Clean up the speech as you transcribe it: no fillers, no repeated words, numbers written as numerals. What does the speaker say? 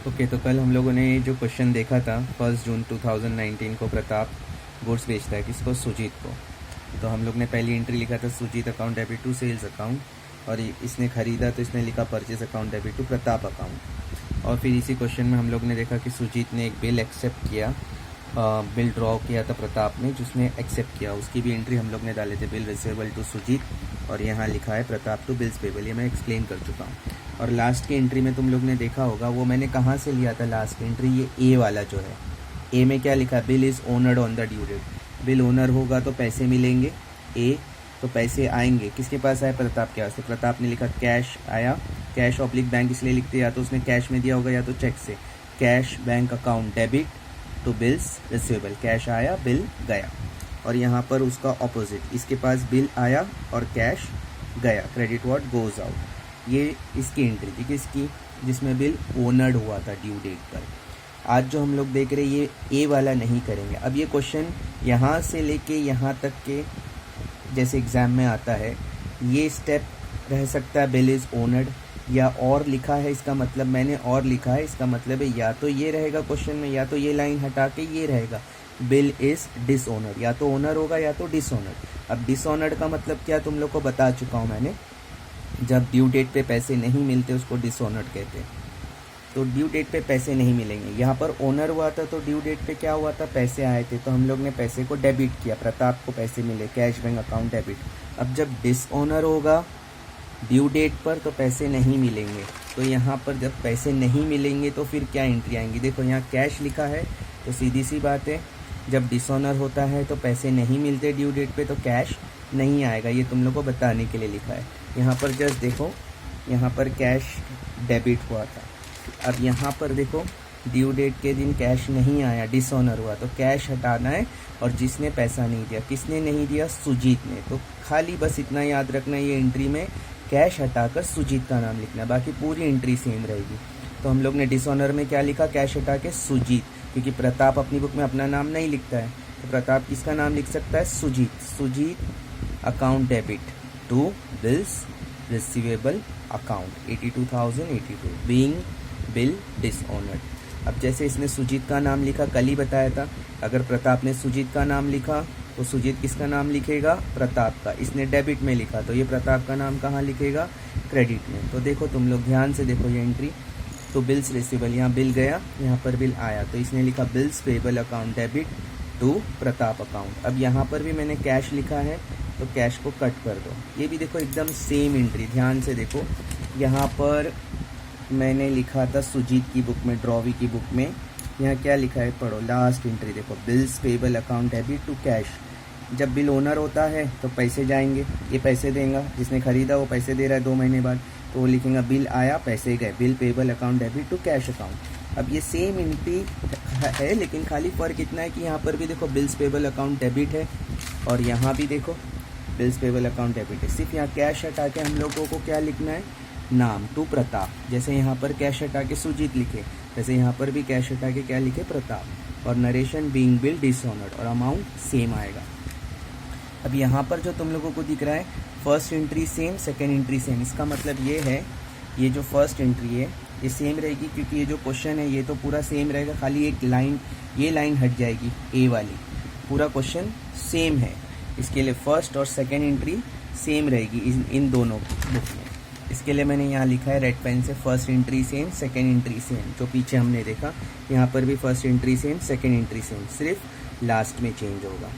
Okay, तो कल हम लोगों ने जो क्वेश्चन देखा था 1 जून 2019 को प्रताप गुड्स बेचता है किसको, सुजीत को। तो हम लोग ने पहली एंट्री लिखा था Sujit account debit to sales account, और इसने खरीदा तो इसने लिखा purchase account debit to Pratap account. और फिर इसी क्वेश्चन में हम लोग ने देखा कि सुजीत ने एक बिल एक्सेप्ट किया, बिल ड्रॉ किया था प्रताप ने, जिसने एक्सेप्ट किया उसकी भी एंट्री हम लोग ने डाले थे, बिल रिसीवेबल टू सुजीत, और यहाँ लिखा है प्रताप टू बिल्स पेबल। ये मैं एक्सप्लेन कर चुका हूँ। और लास्ट की एंट्री में तुम लोग ने देखा होगा, वो मैंने कहाँ से लिया था लास्ट की एंट्री, ये ए वाला जो है, ए में क्या लिखा है, bill is honoured on the due date. Bill honour होगा तो पैसे मिलेंगे, ए तो पैसे आएंगे किसके पास आए, प्रताप के पास। तो प्रताप ने लिखा कैश आया, कैश ऑब्लिक बैंक इसलिए लिखते या तो उसने कैश में दिया होगा या तो चेक से। Cash bank account debit to bills receivable, cash आया बिल गया। और यहाँ पर उसका ऑपोजिट, इसके पास बिल आया और कैश गया, क्रेडिट व्हाट गोज आउट। ये इसकी एंट्री थी किसकी, जिसमें बिल ओनर्ड हुआ था ड्यू डेट पर। आज जो हम लोग देख रहे हैं ये ए वाला नहीं करेंगे। अब ये क्वेश्चन यहाँ से लेके यहाँ तक के जैसे एग्ज़ाम में आता है, ये स्टेप रह सकता है बिल इज़ ओनर्ड, या और लिखा है इसका मतलब मैंने और लिखा है, इसका मतलब है या तो ये रहेगा क्वेश्चन में, या तो ये लाइन हटा के ये रहेगा बिल इज़ डिसऑनर्ड, या तो ओनर होगा या तो डिसऑनर्ड। अब डिसऑनर्ड का मतलब क्या तुम लोग को बता चुका हूँ मैंने, जब ड्यू डेट पे पैसे नहीं मिलते उसको डिसऑनर्ड कहते हैं। तो ड्यू डेट पे पैसे नहीं मिलेंगे, यहाँ पर ओनर हुआ था तो ड्यू डेट पे क्या हुआ था, पैसे आए थे तो हम लोग ने पैसे को डेबिट किया, प्रताप को पैसे मिले, कैश बैंक अकाउंट डेबिट। अब जब डिसऑनर होगा ड्यू डेट पर तो पैसे नहीं मिलेंगे, तो यहाँ पर जब पैसे नहीं मिलेंगे तो फिर क्या एंट्री आएंगी, देखो यहाँ कैश लिखा है तो सीधी सी बात है, जब डिसऑनर होता है तो पैसे नहीं मिलते ड्यू डेट पे तो कैश नहीं आएगा, ये तुम लोग को बताने के लिए लिखा है। यहाँ पर जस्ट देखो, यहाँ पर कैश डेबिट हुआ था, अब यहाँ पर देखो ड्यू डेट के दिन कैश नहीं आया, डिसऑनर हुआ, तो कैश हटाना है, और जिसने पैसा नहीं दिया, किसने नहीं दिया, सुजीत ने। तो खाली बस इतना याद रखना, ये एंट्री में कैश हटाकर सुजीत का नाम लिखना, बाकी पूरी एंट्री सेम रहेगी। तो हम लोग ने डिसऑनर में क्या लिखा, कैश हटा के सुजीत, क्योंकि प्रताप अपनी बुक में अपना नाम नहीं लिखता है, तो प्रताप किसका नाम लिख सकता है, Sujit. Sujit account debit to bills receivable account 82,082 being bill dishonoured. अब जैसे इसने सुजीत का नाम लिखा, कल ही बताया था, अगर प्रताप ने सुजीत का नाम लिखा तो सुजीत किसका नाम लिखेगा, प्रताप का। इसने डेबिट में लिखा तो ये प्रताप का नाम कहाँ लिखेगा, क्रेडिट में। तो देखो तुम लोग ध्यान से देखो ये एंट्री, तो बिल्स रिसीवेबल, यहाँ बिल गया, यहाँ पर बिल आया, तो इसने लिखा bills payable account debit to Pratap account. अब यहाँ पर भी मैंने कैश लिखा है तो कैश को कट कर दो, ये भी देखो एकदम सेम एंट्री, ध्यान से देखो। यहाँ पर मैंने लिखा था सुजीत की बुक में, ड्रॉवी की बुक में, यहाँ क्या लिखा है पढ़ो, लास्ट एंट्री देखो, bills payable account debit to cash. जब बिल ओनर होता है तो पैसे जाएंगे, ये पैसे देगा, जिसने खरीदा वो पैसे दे रहा है 2 महीने बाद, तो वो लिखेगा बिल आया पैसे गए, bill payable account debit to cash account. अब ये सेम एंट्री है, लेकिन खाली फ़र्क इतना है कि यहाँ पर भी देखो बिल्स पेबल अकाउंट डेबिट है, और यहाँ भी देखो बिल्स पेबल अकाउंट डेबिट है। सिर्फ यहाँ कैश हटा के हम लोगों को क्या लिखना है, नाम टू प्रताप। जैसे यहाँ पर कैश हटा के सुजीत लिखे, वैसे यहाँ पर भी कैश हटा के क्या लिखे, प्रताप, और नरेशन बीइंग बिल डिसऑनर्ड, और अमाउंट सेम आएगा। अब यहाँ पर जो तुम लोगों को दिख रहा है, first entry same, second entry same, इसका मतलब ये है, ये जो फर्स्ट एंट्री है ये सेम रहेगी, क्योंकि ये जो क्वेश्चन है ये तो पूरा सेम रहेगा, खाली एक लाइन, ये लाइन हट जाएगी ए वाली, पूरा क्वेश्चन सेम है। इसके लिए फर्स्ट और सेकेंड एंट्री सेम रहेगी इन दोनों बुक में। इसके लिए मैंने यहाँ लिखा है रेड पेन से, first entry same, second entry same. जो पीछे हमने देखा यहाँ पर भी first entry same, second entry same, सिर्फ लास्ट में चेंज होगा।